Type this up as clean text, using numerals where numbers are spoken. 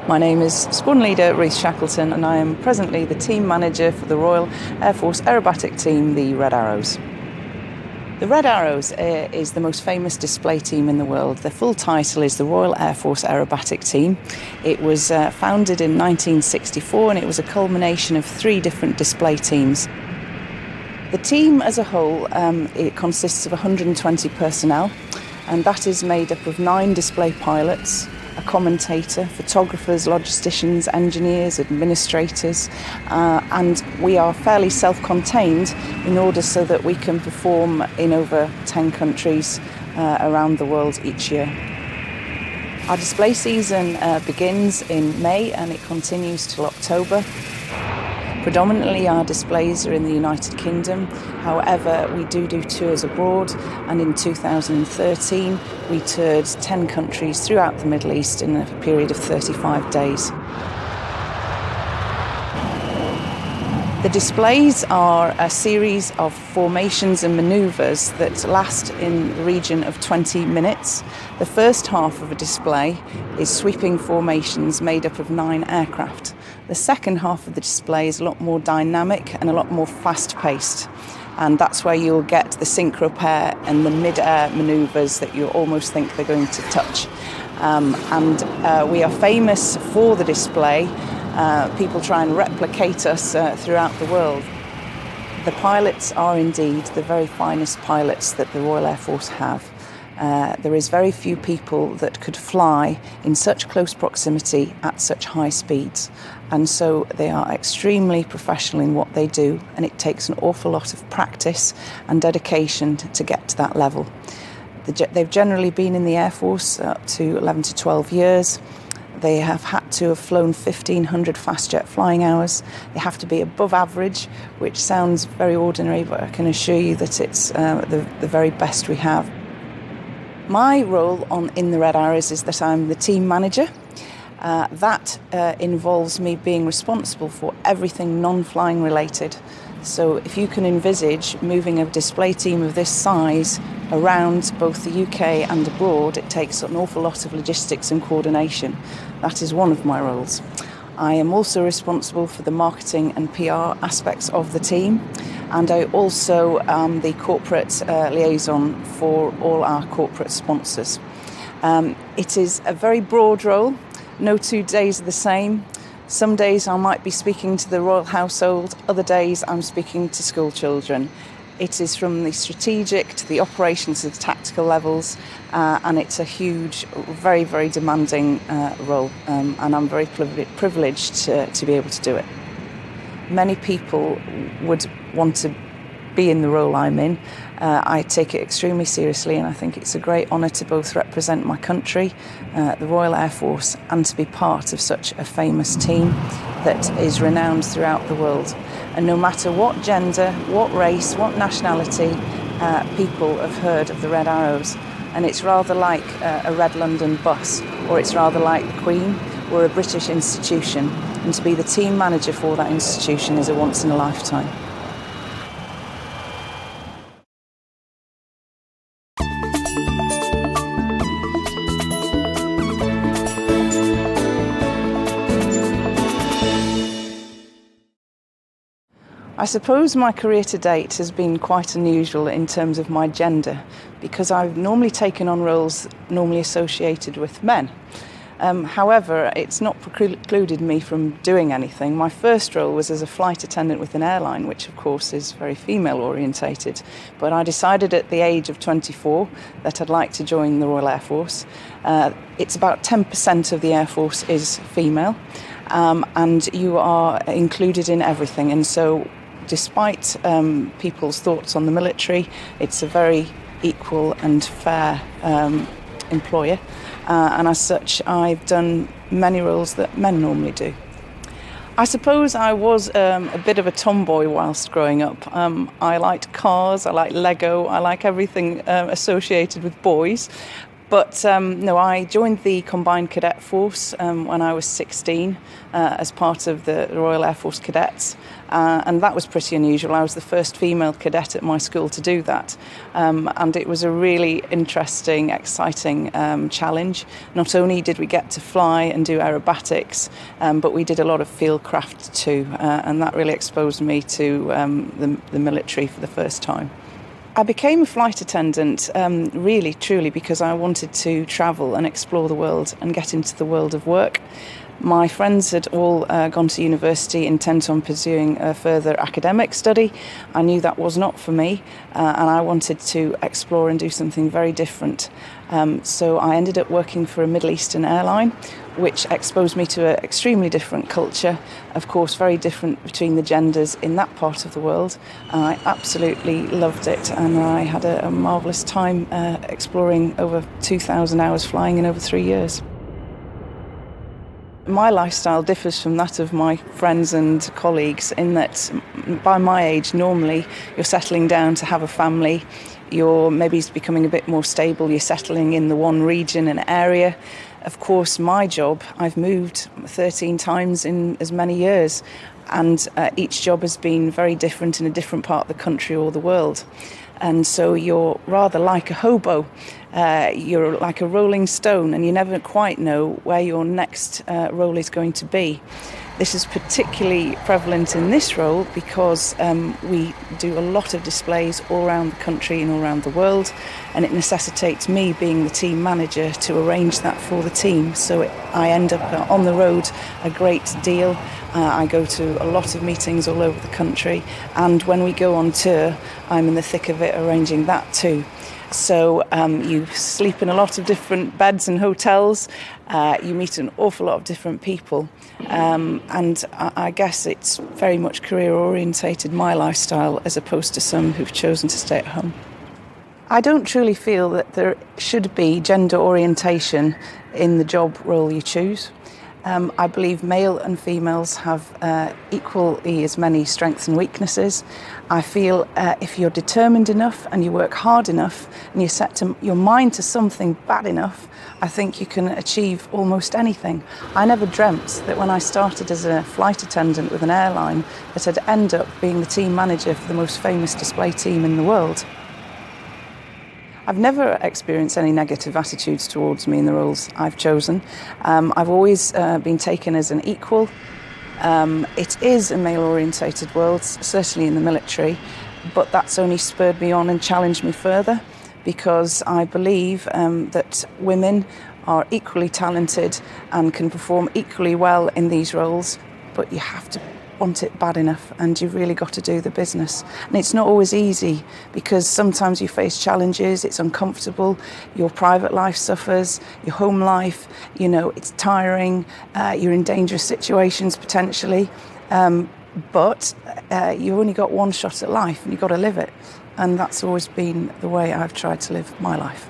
My name is Squadron Leader Ruth Shackleton, and I am presently the Team Manager for the Royal Air Force Aerobatic Team, the Red Arrows. The Red Arrows is the most famous display team in the world. Their full title is the Royal Air Force Aerobatic Team. It was founded in 1964, and it was a culmination of 3 different display teams. The team as a whole, it consists of 120 personnel, and that is made up of 9 display pilots, a commentator, photographers, logisticians, engineers, administrators, and we are fairly self-contained in order so that we can perform in over 10 countries around the world each year. Our display season begins in May and it continues till October. Predominantly our displays are in the United Kingdom, however we do tours abroad, and in 2013 we toured 10 countries throughout the Middle East in a period of 35 days. The displays are a series of formations and manoeuvres that last in the region of 20 minutes. The first half of a display is sweeping formations made up of 9 aircraft. The second half of the display is a lot more dynamic and a lot more fast-paced, and that's where you'll get the synchro pair and the mid-air manoeuvres that you almost think they're going to touch. We are famous for the display. People try and replicate us throughout the world. The pilots are indeed the very finest pilots that the Royal Air Force have. There is very few people that could fly in such close proximity at such high speeds, and so they are extremely professional in what they do, and it takes an awful lot of practice and dedication to get to that level. They've generally been in the Air Force up to 11 to 12 years. They have had to have flown 1,500 fast jet flying hours. They have to be above average, which sounds very ordinary, but I can assure you that it's the very best we have. My role in the Red Arrows is that I'm the team manager. That involves me being responsible for everything non-flying related. So if you can envisage moving a display team of this size around both the UK and abroad, it takes an awful lot of logistics and coordination. That is one of my roles. I am also responsible for the marketing and PR aspects of the team, and I also am the corporate liaison for all our corporate sponsors. It is a very broad role. No 2 days are the same. Some days I might be speaking to the royal household, other days I'm speaking to school children. It is from the strategic to the operations to the tactical levels, and it's a huge, very, very demanding role, and I'm very privileged to be able to do it. Many people would want to be in the role I'm in. I take it extremely seriously, and I think it's a great honour to both represent my country, the Royal Air Force, and to be part of such a famous team that is renowned throughout the world. And no matter what gender, what race, what nationality, people have heard of the Red Arrows. And it's rather like a Red London bus, or it's rather like the Queen. We're a British institution, and to be the team manager for that institution is a once in a lifetime. I suppose my career to date has been quite unusual in terms of my gender, because I've normally taken on roles normally associated with men. However, it's not precluded me from doing anything. My first role was as a flight attendant with an airline, which of course is very female orientated. But I decided at the age of 24 that I'd like to join the Royal Air Force. It's about 10% of the Air Force is female, and you are included in everything. And so despite people's thoughts on the military, it's a very equal and fair employer. And as such, I've done many roles that men normally do. I suppose I was a bit of a tomboy whilst growing up. I liked cars, I liked Lego, I like everything associated with boys. But no, I joined the Combined Cadet Force when I was 16 as part of the Royal Air Force Cadets. And that was pretty unusual. I was the first female cadet at my school to do that. And it was a really interesting, exciting challenge. Not only did we get to fly and do aerobatics, but we did a lot of field craft too. And that really exposed me to the military for the first time. I became a flight attendant really, truly, because I wanted to travel and explore the world and get into the world of work. My friends had all gone to university intent on pursuing a further academic study. I knew that was not for me, and I wanted to explore and do something very different. So I ended up working for a Middle Eastern airline, which exposed me to an extremely different culture, of course very different between the genders in that part of the world. I absolutely loved it, and I had a marvellous time exploring over 2,000 hours flying in over 3 years. My lifestyle differs from that of my friends and colleagues in that by my age, normally you're settling down to have a family, you're maybe becoming a bit more stable, you're settling in the one region and area. Of course, my job, I've moved 13 times in as many years, and each job has been very different in a different part of the country or the world. And so you're rather like a hobo. You're like a rolling stone, and you never quite know where your next role is going to be. This is particularly prevalent in this role because we do a lot of displays all around the country and all around the world, and it necessitates me being the team manager to arrange that for the team. So I end up on the road a great deal. I go to a lot of meetings all over the country, and when we go on tour, I'm in the thick of it arranging that too. So you sleep in a lot of different beds and hotels, you meet an awful lot of different people, and I guess it's very much career orientated, my lifestyle, as opposed to some who've chosen to stay at home. I don't truly feel that there should be gender orientation in the job role you choose. I believe male and females have equally as many strengths and weaknesses. I feel if you're determined enough and you work hard enough and you set your mind to something bad enough, I think you can achieve almost anything. I never dreamt that when I started as a flight attendant with an airline that I'd end up being the team manager for the most famous display team in the world. I've never experienced any negative attitudes towards me in the roles I've chosen. I've always been taken as an equal. It is a male-orientated world, certainly in the military, but that's only spurred me on and challenged me further, because I believe that women are equally talented and can perform equally well in these roles, but you have to want it bad enough, and you've really got to do the business. And it's not always easy, because sometimes you face challenges, it's uncomfortable, your private life suffers, your home life, it's tiring, you're in dangerous situations potentially, but you've only got one shot at life and you've got to live it. And that's always been the way I've tried to live my life.